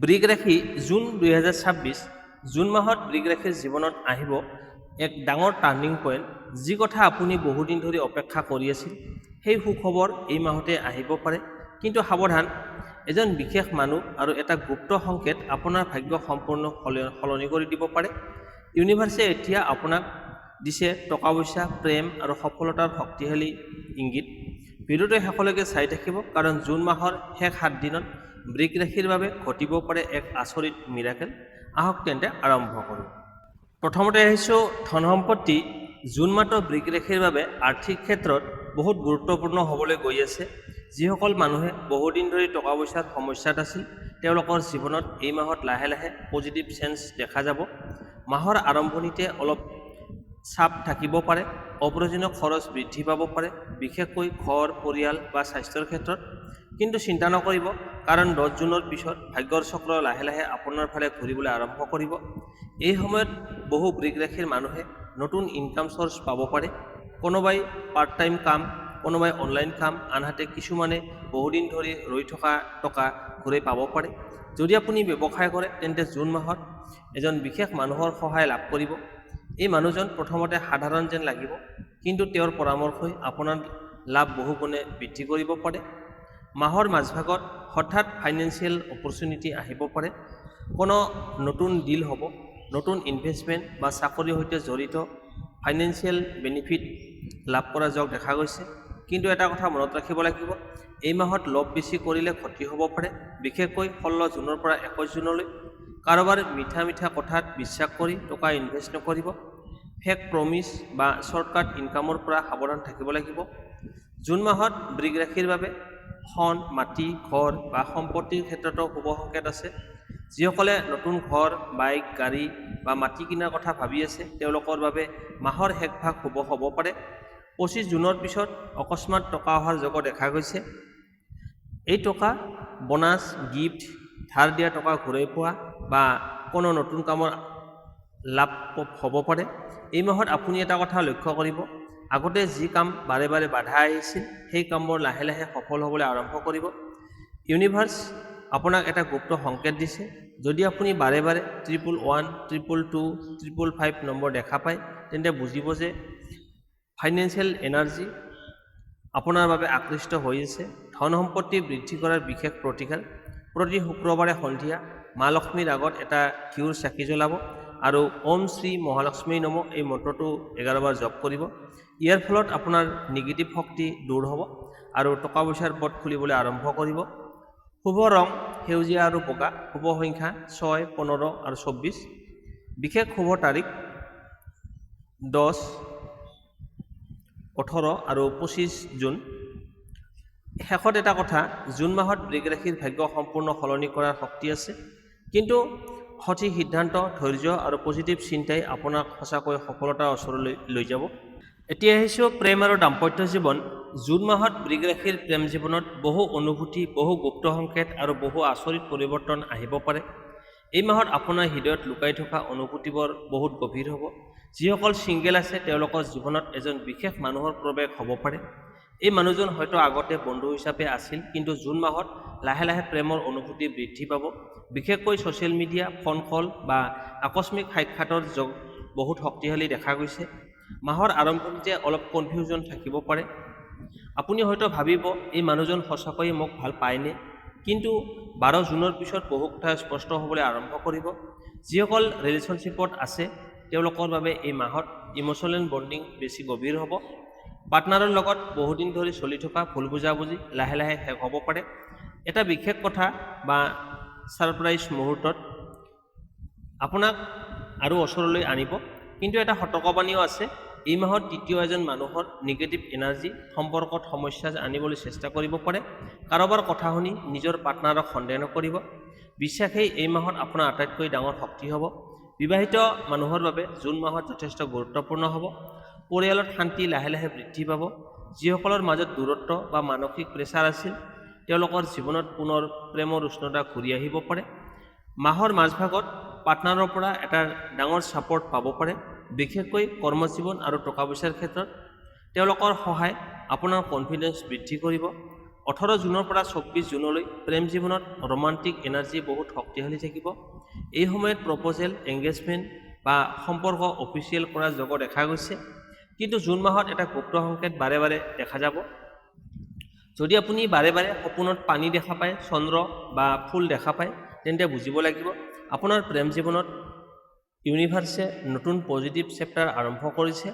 বৃগ ৰাশি June 2026 June মাহত বৃগ ৰাশিৰ জীৱনত আহিব এক ডাঙৰ টাৰ্ণিং পইণ্ট, যি কথা আপুনি বহুদিন ধৰি অপেক্ষা কৰি আছিল। সেই সুখবৰ এই মাহতে আহিব পাৰে, কিন্তু সাৱধান, এজন বিশেষ মানুহ আৰু এটা গুপ্ত সংকেত আপোনাৰ ভাগ্য সম্পূৰ্ণ সলনি কৰি দিব পাৰে। ইউনিভাৰ্ছে এতিয়া আপোনাক দিছে টকা পইচা, প্ৰেম আৰু সফলতাৰ শক্তিশালী ইংগিত। ভিডিঅ'টো শেষলৈকে চাই থাকিব, কাৰণ জুন মাহৰ শেষ 7 দিনত বৃগ ৰাশিৰ বাবে ঘটিব পাৰে এক আচৰিত মিৰাকেল। আহক তেন্তে আৰম্ভ কৰোঁ। প্ৰথমতে আহিছোঁ ধন সম্পত্তি। জুন মাহটো বৃগ ৰাশিৰ বাবে আৰ্থিক ক্ষেত্ৰত বহুত গুৰুত্বপূৰ্ণ হ'বলৈ গৈ আছে। যিসকল মানুহে বহুদিন ধৰি টকা পইচাৰ সমস্যাত আছিল, তেওঁলোকৰ জীৱনত এই মাহত লাহে লাহে পজিটিভ চেঞ্জ দেখা যাব। মাহৰ আৰম্ভণিতে অলপ চাপ থাকিব পাৰে, অপ্ৰয়োজনীয় খৰচ বৃদ্ধি পাব পাৰে, বিশেষকৈ ঘৰ, পৰিয়াল বা স্বাস্থ্যৰ ক্ষেত্ৰত। কিন্তু চিন্তা নকৰিব, কাৰণ 10 জুনৰ পিছত ভাগ্যৰ চক্ৰ লাহে লাহে আপোনাৰ ফালে ঘূৰিবলৈ আৰম্ভ কৰিব। এই সময়ত বহু বৃগ ৰাশিৰ মানুহে নতুন ইনকাম চ'ৰ্চ পাব পাৰে। কোনোবাই পাৰ্ট টাইম কাম, কোনোবাই অনলাইন কাম, আনহাতে কিছুমানে বহুদিন ধৰি ৰৈ থকা টকা ঘূৰাই পাব পাৰে। যদি আপুনি ব্যৱসায় কৰে, তেন্তে জুন মাহত এজন বিশেষ মানুহৰ সহায় লাভ কৰিব। এই মানুহজন প্ৰথমতে সাধাৰণ যেন লাগিব, কিন্তু তেওঁৰ পৰামৰ্শই আপোনাৰ লাভ বহুগুণে বৃদ্ধি কৰিব পাৰে। মাহৰ মাজভাগত হঠাৎ ফাইনেন্সিয়েল অপৰচুনিটি আহিব পাৰে। কোনো নতুন ডিল হ'ব, নতুন ইনভেষ্টমেণ্ট বা চাকৰিৰ সৈতে জড়িত ফাইনেন্সিয়েল বেনিফিট লাভ কৰা যোগ দেখা গৈছে। কিন্তু এটা কথা মনত ৰাখিব লাগিব, এই মাহত লোভ বেছি কৰিলে ক্ষতি হ'ব পাৰে, বিশেষকৈ 16 জুনৰ পৰা 21 জুনলৈ। কাৰোবাৰ মিঠা মিঠা কথাত বিশ্বাস কৰি টকা ইনভেষ্ট নকৰিব। ফেক প্ৰমিছ বা শ্বৰ্টকাট ইনকামৰ পৰা সাৱধান থাকিব লাগিব। জুন মাহত বৃগ ৰাশিৰ বাবে ধন, মাটি, ঘৰ বা সম্পত্তিৰ ক্ষেত্ৰতো শুভ সংকেত আছে। যিসকলে নতুন ঘৰ, বাইক, গাড়ী বা মাটি কিনাৰ কথা ভাবি আছে, তেওঁলোকৰ বাবে মাহৰ শেষভাগ শুভ হ'ব পাৰে। 25 জুনৰ পিছত অকস্মাত টকা অহাৰ যোগ দেখা গৈছে। এই টকা বোনাছ, গিফ্ট, ধাৰ দিয়া টকা ঘূৰাই পোৱা বা কোনো নতুন কামৰ লাভ হ'ব পাৰে। এই মাহত আপুনি এটা কথা লক্ষ্য কৰিব, আগতে যি কাম বাৰে বাৰে বাধা আহিছিল, সেই কামবোৰ লাহে লাহে সফল হ'বলৈ আৰম্ভ কৰিব। ইউনিভাৰ্ছ আপোনাক এটা গুপ্ত সংকেত দিছে। যদি আপুনি বাৰে বাৰে 111, 222, 555 নম্বৰ দেখা পায়, তেন্তে বুজিব যে ফাইনেন্সিয়েল এনাৰ্জি আপোনাৰ বাবে আকৃষ্ট হৈ আছে। ধন সম্পত্তি বৃদ্ধি কৰাৰ বিশেষ প্ৰতিকাৰ। প্ৰতি শুক্ৰবাৰে সন্ধিয়া মা লক্ষ্মীৰ আগত এটা ঘিউৰ চাকি জ্বলাব আৰু ওম শ্ৰী মহালক্ষ্মী নমঃ এই মন্ত্ৰটো 11 বাৰ জপ কৰিব। ইয়াৰ ফলত আপোনাৰ নিগেটিভ শক্তি দূৰ হ'ব আৰু টকা পইচাৰ পথ খুলিবলৈ আৰম্ভ কৰিব। শুভ ৰং সেউজীয়া আৰু বগা। শুভ সংখ্যা 6, 15 আৰু 24। বিশেষ শুভ তাৰিখ 10, 18 আৰু 25 জুন। শেষত এটা কথা, জুন মাহত বৃগ ৰাশিৰ ভাগ্য সম্পূৰ্ণ সলনি কৰাৰ শক্তি আছে, কিন্তু সঠিক সিদ্ধান্ত, ধৈৰ্য আৰু পজিটিভ চিন্তাই আপোনাক সঁচাকৈ সফলতাৰ ওচৰলৈ লৈ যাব। এতিয়া আহিছোঁ প্ৰেম আৰু দাম্পত্য জীৱন। জুন মাহত বৃগ ৰাশিৰ প্ৰেম জীৱনত বহু অনুভূতি, বহু গুপ্ত সংকেত আৰু বহু আচৰিত পৰিৱৰ্তন আহিব পাৰে। এই মাহত আপোনাৰ হৃদয়ত লুকাই থকা অনুভূতিবোৰ বহুত গভীৰ হ'ব। যিসকল ছিংগেল আছে, তেওঁলোকৰ জীৱনত এজন বিশেষ মানুহৰ প্ৰৱেশ হ'ব পাৰে। এই মানুহজন হয়তো আগতে বন্ধু হিচাপে আছিল, কিন্তু জুন মাহত লাহে লাহে প্ৰেমৰ অনুভূতি বৃদ্ধি পাব। বিশেষকৈ ছ'চিয়েল মিডিয়া, ফোন কল বা আকস্মিক সাক্ষাতৰ যোগ বহুত শক্তিশালী দেখা গৈছে। মাহৰ আৰম্ভণিতে অলপ কনফিউজন থাকিব পাৰে। আপুনি হয়তো ভাবিব, এই মানুহজন সঁচাকৈয়ে মোক ভাল পায়নে? কিন্তু 12 জুনৰ পিছত বহু কথা স্পষ্ট হ'বলৈ আৰম্ভ কৰিব। যিসকল ৰিলেশ্যনশ্বিপত আছে, তেওঁলোকৰ বাবে এই মাহত ইম'চনেল বণ্ডিং বেছি গভীৰ হ'ব। পাৰ্টনাৰৰ লগত বহুদিন ধৰি চলি থকা ভুল বুজাবুজি লাহে লাহে শেষ হ'ব পাৰে। এটা বিশেষ কথা বা ছাৰপ্ৰাইজ মুহূৰ্তত আপোনাক আৰু ওচৰলৈ আনিব। কিন্তু এটা সতৰ্কবাণীও আছে, এই মাহত তৃতীয় এজন মানুহৰ নিগেটিভ এনাৰ্জি সম্পৰ্কত সমস্যা আনিবলৈ চেষ্টা কৰিব পাৰে। কাৰোবাৰ কথা শুনি নিজৰ পাৰ্টনাৰক সন্দেহ নকৰিব। বিশ্বাসেই এই মাহত আপোনাৰ আটাইতকৈ ডাঙৰ শক্তি হ'ব। বিবাহিত মানুহৰ বাবে জুন মাহত যথেষ্ট গুৰুত্বপূৰ্ণ হ'ব। পৰিয়ালত শান্তি লাহে লাহে বৃদ্ধি পাব। যিসকলৰ মাজত দূৰত্ব বা মানসিক প্ৰেছাৰ আছিল, তেওঁলোকৰ জীৱনত পুনৰ প্ৰেমৰ উষ্ণতা ঘূৰি আহিব পাৰে। মাহৰ মাজভাগত পাৰ্টনাৰৰ পৰা এটা ডাঙৰ ছাপৰ্ট পাব পাৰে, বিশেষকৈ কৰ্মজীৱন আৰু টকা পইচাৰ ক্ষেত্ৰত। তেওঁলোকৰ সহায় আপোনাৰ কনফিডেন্স বৃদ্ধি কৰিব। 18 জুনৰ পৰা 24 জুনলৈ প্ৰেম জীৱনত ৰোমান্টিক এনাৰ্জি বহুত শক্তিশালী থাকিব। এই সময়ত প্ৰপ'জেল, এংগেজমেণ্ট বা সম্পৰ্ক অফিচিয়েল কৰা যোগ দেখা গৈছে। কিন্তু জুন মাহত এটা গুপ্ত সংকেত বাৰে বাৰে দেখা যাব। যদি আপুনি বাৰে বাৰে সপোনত পানী দেখা পায়, চন্দ্ৰ বা ফুল দেখা পায়, তেন্তে বুজিব লাগিব আপোনাৰ প্ৰেম জীৱনত ইউনিভাৰ্ছে নতুন পজিটিভ চেপ্টাৰ আৰম্ভ কৰিছে।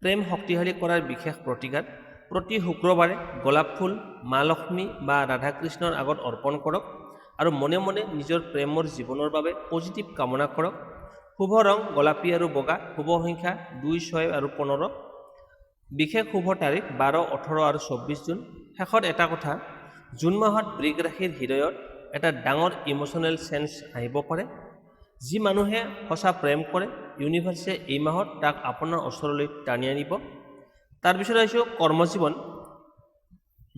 প্ৰেম শক্তিশালী কৰাৰ বিশেষ প্ৰতিকাৰ: প্ৰতি শুক্ৰবাৰে গোলাপ ফুল মা লক্ষ্মী বা ৰাধাকৃষ্ণৰ আগত অৰ্পণ কৰক আৰু মনে মনে নিজৰ প্ৰেমৰ জীৱনৰ বাবে পজিটিভ কামনা কৰক। শুভ ৰং গোলাপী আৰু বগা। শুভ সংখ্যা 2, 6 আৰু 15। বিশেষ শুভ তাৰিখ 12, 18 আৰু 24 জুন। শেষত এটা কথা, জুন মাহত বৃগ ৰাশিৰ হৃদয়ত এটা ডাঙৰ ইম'চনেল চেঞ্জ আহিব পাৰে। যি মানুহে সঁচা প্ৰেম কৰে, ইউনিভাৰ্ছে এই মাহত তাক আপোনাৰ ওচৰলৈ টানি আনিব। তাৰপিছত আহিছোঁ কৰ্মজীৱন।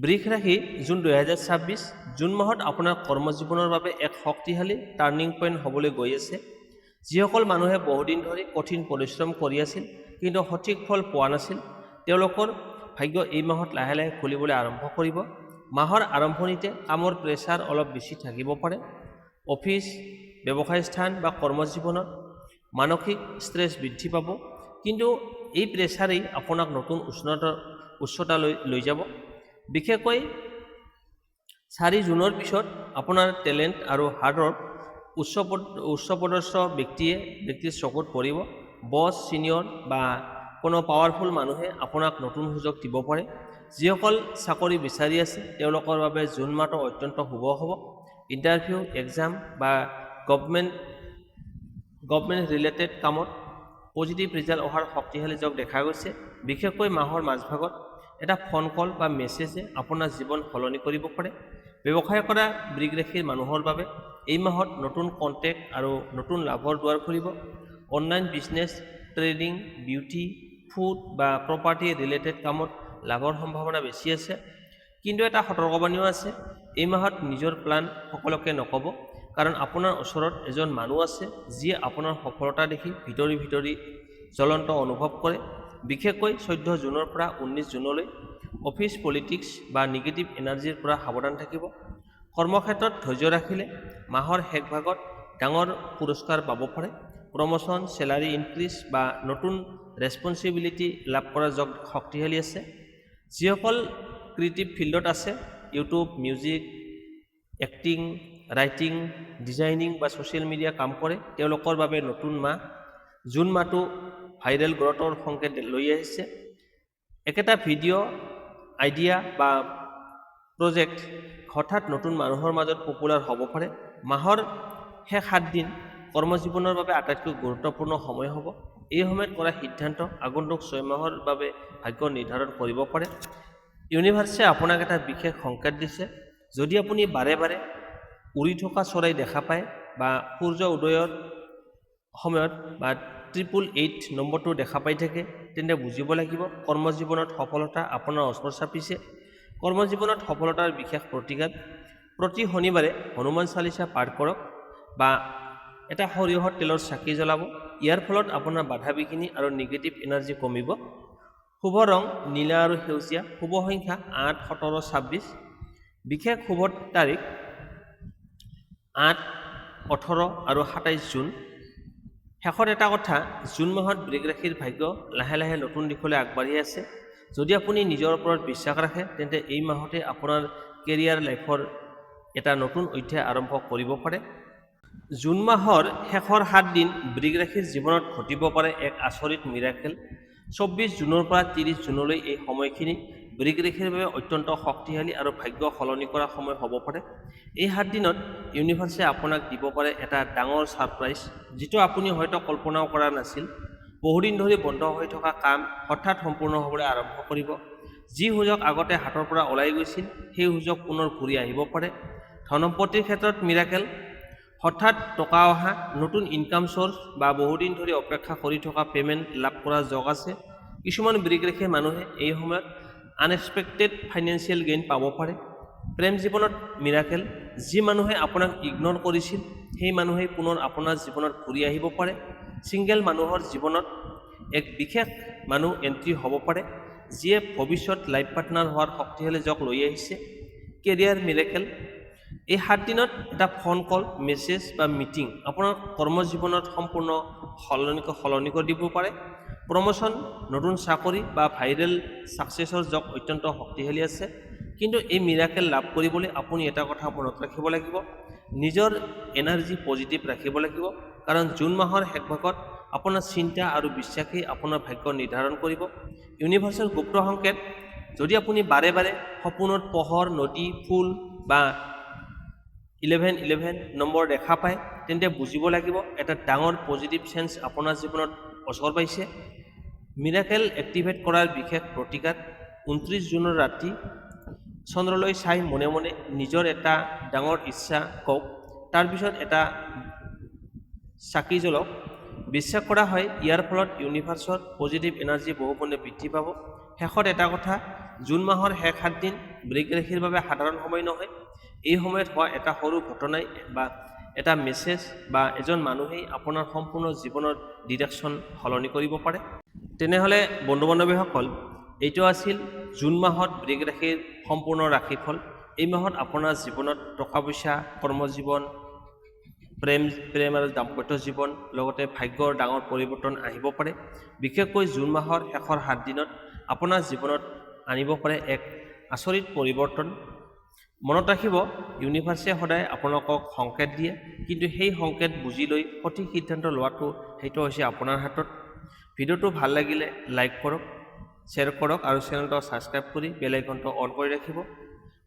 বৃষ ৰাশি জুন 2026। জুন মাহত আপোনাৰ কৰ্মজীৱনৰ বাবে এক শক্তিশালী টাৰ্ণিং পইণ্ট হ'বলৈ গৈ আছে। যিসকল মানুহে বহুদিন ধৰি কঠিন পৰিশ্ৰম কৰি আছিল কিন্তু সঠিক ফল পোৱা নাছিল, তেওঁলোকৰ ভাগ্য এই মাহত লাহে লাহে খুলিবলৈ আৰম্ভ কৰিব। মাহৰ আৰম্ভণিতে কামৰ প্ৰেছাৰ অলপ বেছি থাকিব পাৰে। অফিচ, ব্যৱসায় স্থান বা কৰ্মজীৱনত মানসিক ষ্ট্ৰেছ বৃদ্ধি পাব, কিন্তু এই প্ৰেছাৰেই আপোনাক নতুন উচ্চতালৈ লৈ যাব। বিশেষকৈ 4 জুনৰ পিছত আপোনাৰ টেলেণ্ট আৰু হাৰ্ডৱৰ্ক উচ্চপদস্থ ব্যক্তিৰ চকুত পৰিব। বছ, ছিনিয়ৰ বা কোনো পাৱাৰফুল মানুহে আপোনাক নতুন সুযোগ দিব পাৰে। যিসকল চাকৰি বিচাৰি আছে, তেওঁলোকৰ বাবে জুন মাহটো অত্যন্ত শুভ হ'ব। ইণ্টাৰভিউ, এক্সাম বা গভৰ্ণমেণ্ট ৰিলেটেড কামত পজিটিভ ৰিজাল্ট অহাৰ শক্তিশালী যোগ দেখা গৈছে। বিশেষকৈ মাহৰ মাজভাগত এটা ফোন কল বা মেছেজে আপোনাৰ জীৱন সলনি কৰিব পাৰে। ব্যৱসায় কৰা বৃগ ৰাশিৰ মানুহৰ বাবে এই মাহত নতুন কণ্টেক্ট আৰু নতুন লাভৰ দুৱাৰ খুলিব। Online business, trading, beauty, food বা প্ৰপাৰ্টি ৰিলেটেড কামত লাভৰ সম্ভাৱনা বেছি আছে। কিন্তু এটা সতৰ্কবাণীও আছে, এই মাহত নিজৰ প্লান সকলোকে নক'ব, কাৰণ আপোনাৰ ওচৰত এজন মানুহ আছে যিয়ে আপোনাৰ সফলতা দেখি ভিতৰি জ্বলন্ত অনুভৱ কৰে। বিশেষকৈ 14 জুনৰ পৰা 19 জুনলৈ অফিচ পলিটিক্স বা নিগেটিভ এনাৰ্জিৰ পৰা সাৱধান থাকিব। কৰ্মক্ষেত্ৰত ধৈৰ্য ৰাখিলে মাহৰ শেষ ভাগত ডাঙৰ পুৰস্কাৰ পাব পাৰে। প্ৰমোশ্যন, চেলাৰী ইনক্ৰিজ বা নতুন ৰেছপন্সিবিলিটি লাভ কৰাৰ যোগ শক্তিশালী আছে। যিসকল ক্ৰিয়েটিভ ফিল্ডত আছে, YouTube, music, acting, writing, designing বা ছ'চিয়েল মিডিয়া কাম কৰে, তেওঁলোকৰ বাবে নতুন মাহ। জুন মাহটো ভাইৰেল গ্ৰথৰ সংকেত লৈ আহিছে। একেটা ভিডিঅ', আইডিয়া বা প্ৰজেক্ট হঠাৎ নতুন মানুহৰ মাজত পপুলাৰ হ'ব পাৰে। মাহৰ শেষ 7 দিন কৰ্মজীৱনৰ বাবে আটাইতকৈ গুৰুত্বপূৰ্ণ সময় হ'ব। এই সময়ত কৰা সিদ্ধান্ত আগন্তুক 6 মাহৰ বাবে ভাগ্য নিৰ্ধাৰণ কৰিব পাৰে। ইউনিভাৰ্ছে আপোনাক এটা বিশেষ সংকেত দিছে। যদি আপুনি বাৰে বাৰে উৰি থকা চৰাই দেখা পায় বা সূৰ্য উদয়ৰ সময়ত বা 888 নম্বৰটো দেখা পাই থাকে, তেন্তে বুজিব লাগিব কৰ্মজীৱনত সফলতা আপোনাৰ ওচৰ চাপিছে। কৰ্মজীৱনত সফলতাৰ বিশেষ প্ৰতিকাৰ: প্ৰতি শনিবাৰে হনুমান চালিচা পাঠ কৰক বা এটা সৰিয়হৰ তেলৰ চাকি জ্বলাব। ইয়াৰ ফলত আপোনাৰ বাধা বিঘিনি আৰু নিগেটিভ এনাৰ্জি কমিব। শুভ ৰং নীলা আৰু সেউজীয়া। শুভ সংখ্যা 8, 17, 26। বিশেষ শুভ তাৰিখ 8, 18 আৰু 27 জুন। শেষত এটা কথা, জুন মাহত বৃগ ৰাশিৰ ভাগ্য লাহে লাহে নতুন দিশলৈ আগবাঢ়ি আছে। যদি আপুনি নিজৰ ওপৰত বিশ্বাস ৰাখে, তেন্তে এই মাহতে আপোনাৰ কেৰিয়াৰ লাইফৰ এটা নতুন অধ্যায় আৰম্ভ কৰিব পাৰে। জুন মাহৰ শেষৰ 7 দিন বৃগ ৰাশিৰ জীৱনত ঘটিব পাৰে এক আচৰিত মিৰাকেল। 24 জুনৰ পৰা 30 জুনলৈ এই সময়খিনি বৃগ ৰাশিৰ বাবে অত্যন্ত শক্তিশালী আৰু ভাগ্য সলনি কৰা সময় হ'ব পাৰে। এই 7 দিনত ইউনিভাৰ্ছে আপোনাক দিব পাৰে এটা ডাঙৰ ছাৰপ্ৰাইজ, যিটো আপুনি হয়তো কল্পনাও কৰা নাছিল। বহুদিন ধৰি বন্ধ হৈ থকা কাম হঠাৎ সম্পূৰ্ণ হ'বলৈ আৰম্ভ কৰিব। যি সুযোগ আগতে হাতৰ পৰা ওলাই গৈছিল, সেই সুযোগ পুনৰ ঘূৰি আহিব পাৰে। ধন সম্পত্তিৰ ক্ষেত্ৰত মিৰাকেল, হঠাৎ টকা অহা, নতুন ইনকাম চ'ৰ্চ বা বহুদিন ধৰি অপেক্ষা কৰি থকা পে'মেণ্ট লাভ কৰাৰ যোগ আছে। কিছুমান বৃগ ৰাশিৰ মানুহে এই সময়ত আনএক্সপেক্টেড ফাইনেন্সিয়েল গেইন পাব পাৰে। প্ৰেম জীৱনত মিৰাকেল, যি মানুহে আপোনাক ইগন'ৰ কৰিছিল, সেই মানুহেই পুনৰ আপোনাৰ জীৱনত ঘূৰি আহিব পাৰে। ছিংগেল মানুহৰ জীৱনত এক বিশেষ মানুহ এণ্ট্ৰি হ'ব পাৰে, যিয়ে ভৱিষ্যত লাইফ পাৰ্টনাৰ হোৱাৰ শক্তিশালী যোগ লৈ আহিছে। Career miracle. এই 7 দিনত এটা ফোন কল, মেছেজ বা মিটিং আপোনাৰ কৰ্মজীৱনত সম্পূৰ্ণ সলনি কৰি দিব পাৰে। প্ৰমোশ্যন, নতুন চাকৰি বা ভাইৰেল ছাকচেছৰ জব অত্যন্ত শক্তিশালী আছে। কিন্তু এই মিৰাকেল লাভ কৰিবলৈ আপুনি এটা কথা মনত ৰাখিব লাগিব, নিজৰ এনাৰ্জি পজিটিভ ৰাখিব লাগিব। কাৰণ জুন মাহৰ শেষ ভাগত আপোনাৰ চিন্তা আৰু বিশ্বাসেই আপোনাৰ ভাগ্য নিৰ্ধাৰণ কৰিব। ইউনিভাৰ্চৰ গুপ্ত সংকেত, যদি আপুনি বাৰে বাৰে সপোনত পোহৰ, নদী, ফুল বা 1111 নম্বৰ দেখা পায়, তেন্তে বুজিব লাগিব এটা ডাঙৰ পজিটিভ চেঞ্জ আপোনাৰ জীৱনত ওচৰ পাইছে। মিৰাকেল এক্টিভেট কৰাৰ বিশেষ প্ৰতিকাৰ, 29 জুনৰ ৰাতি চন্দ্ৰলৈ চাই মনে মনে নিজৰ এটা ডাঙৰ ইচ্ছা কওক, তাৰপিছত এটা চাকি জ্বলক। বিশ্বাস কৰা হয় ইয়াৰ ফলত ইউনিভাৰ্চৰ পজিটিভ এনাৰ্জি বহুগুণে বৃদ্ধি পাব। শেষত এটা কথা, জুন মাহৰ শেষ 7 দিন বৃগ ৰাশিৰ বাবে সাধাৰণ সময় নহয়। এই সময়ত হোৱা এটা সৰু ঘটনাই বা এটা মেছেজ বা এজন মানুহেই আপোনাৰ সম্পূৰ্ণ জীৱনৰ ডিৰেকশ্যন সলনি কৰিব পাৰে। তেনেহ'লে বন্ধু বান্ধৱীসকল, এইটো আছিল জুন মাহত বৃগ ৰাশিৰ সম্পূৰ্ণ ৰাশিফল। এই মাহত আপোনাৰ জীৱনত টকা পইচা, কৰ্মজীৱন, প্ৰেম আৰু দাম্পত্য জীৱন, লগতে ভাগ্যৰ ডাঙৰ পৰিৱৰ্তন আহিব পাৰে। বিশেষকৈ জুন মাহৰ শেষৰ 7 দিনত আপোনাৰ জীৱনত আনিব পাৰে এক আচৰিত পৰিৱৰ্তন। মনত ৰাখিব, ইউনিভাৰ্চে সদায় আপোনালোকক সংকেত দিয়ে, কিন্তু সেই সংকেত বুজি লৈ সঠিক সিদ্ধান্ত লোৱাটো সেইটো হৈছে আপোনাৰ হাতত। ভিডিঅ'টো ভাল লাগিলে লাইক কৰক, শ্বেয়াৰ কৰক আৰু চেনেলটো ছাবস্ক্ৰাইব কৰি বেল আইকনটো অন কৰি ৰাখিব।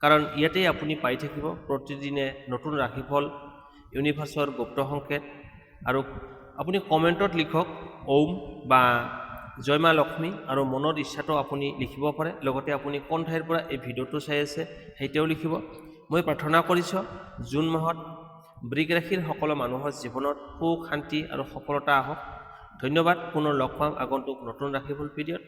কাৰণ ইয়াতেই আপুনি পাই থাকিব প্ৰতিদিনে নতুন ৰাশিফল, ইউনিভাৰ্চৰ গুপ্ত সংকেত। আৰু আপুনি কমেণ্টত লিখক ওম বা জয় মা লক্ষ্মী আৰু মনৰ ইচ্ছাটো আপুনি লিখিব পাৰে। লগতে আপুনি কোন ঠাইৰ পৰা এই ভিডিঅ'টো চাই আছে সেইটোও লিখিব। মই প্ৰাৰ্থনা কৰিছোঁ জুন মাহত বৃগ ৰাশিৰ সকলো মানুহৰ জীৱনত সুখ, শান্তি আৰু সফলতা আহক। ধন্যবাদ। পুনৰ লগ পাম আগন্তুক নতুন ৰাশিফল ভিডিঅ'ত।